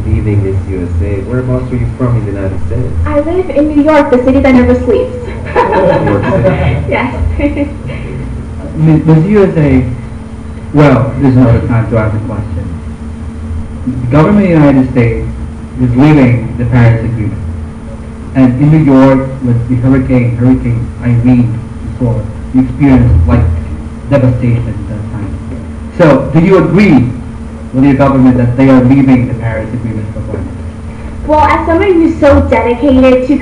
leaving Miss USA. Whereabouts were you from in the United States? I live in New York, the city that never sleeps. New York City. Yes. Miss USA, well, there's no other time to ask a question. The government of the United States is leaving the Paris Agreement. And in New York, with the Hurricane Irene before, you experienced like devastation at that time. So, do you agree with your government that they are leaving the Paris Agreement for good? Well, as someone who's so dedicated to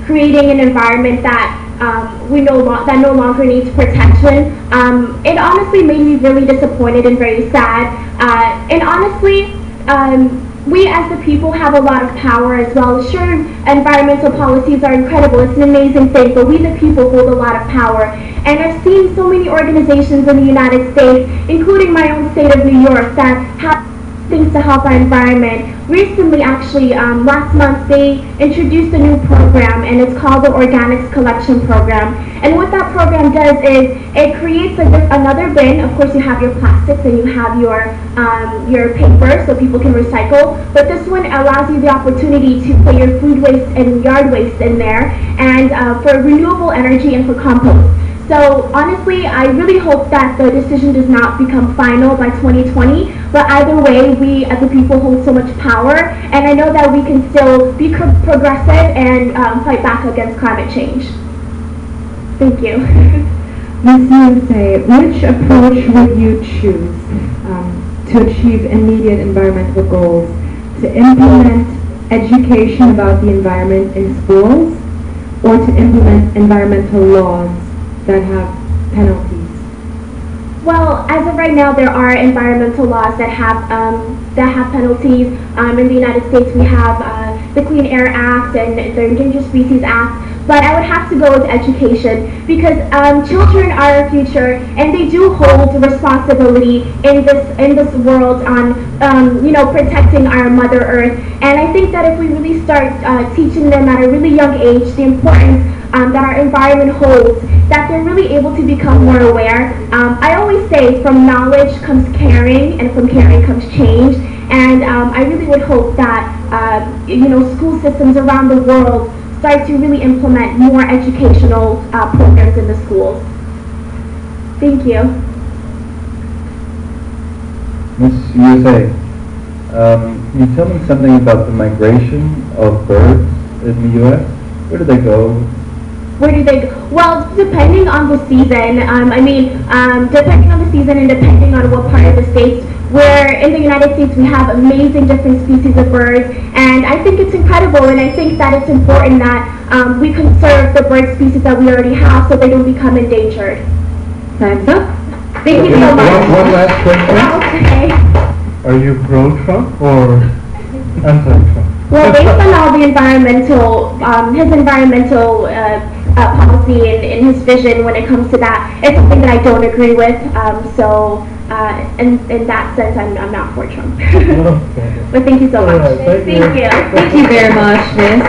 creating an environment that that no longer needs protection, it honestly made me really disappointed and very sad. And honestly, we as the people have a lot of power as well. Sure, environmental policies are incredible, it's an amazing thing, but we the people hold a lot of power. And I've seen so many organizations in the United States, including my own state of New York, that have things to help our environment. Recently, actually, last month, they introduced a new program, and it's called the Organics Collection Program. And what that program does is it creates another bin. Of course, you have your plastics and you have your paper, so people can recycle. But this one allows you the opportunity to put your food waste and yard waste in there, and for renewable energy and for compost. So honestly, I really hope that the decision does not become final by 2020, but either way, we as a people hold so much power, and I know that we can still be progressive and fight back against climate change. Thank you. Ms. USA, which approach would you choose to achieve immediate environmental goals? To implement education about the environment in schools, or to implement environmental laws that have penalties? Well, as of right now, there are environmental laws that have penalties. In the United States, we have the Clean Air Act and the Endangered Species Act. But I would have to go with education, because children are our future, and they do hold responsibility in this world on protecting our Mother Earth. And I think that if we really start teaching them at a really young age the importance that our environment holds, that they're really able to become more aware. I always say from knowledge comes caring, and from caring comes change. And I really would hope that school systems around the world start to really implement more educational programs in the schools. Thank you. Ms. USA, can you tell me something about the migration of birds in the U.S.? Where do they go? Where do they go? Well, depending on the season. Depending on the season and depending on what part of the states. Where in the United States we have amazing different species of birds, and I think it's incredible, and I think that it's important that we conserve the bird species that we already have so they don't become endangered. Time's up. Thank you so much. One last question. Okay. Are you pro-Trump or anti-Trump? Well, based on all the his environmental policy and his vision when it comes to that, it's something that I don't agree with. In that sense, I'm not for Trump. Okay. But thank you so much. All right, thank you. Thank you. Thank you very much, Miss.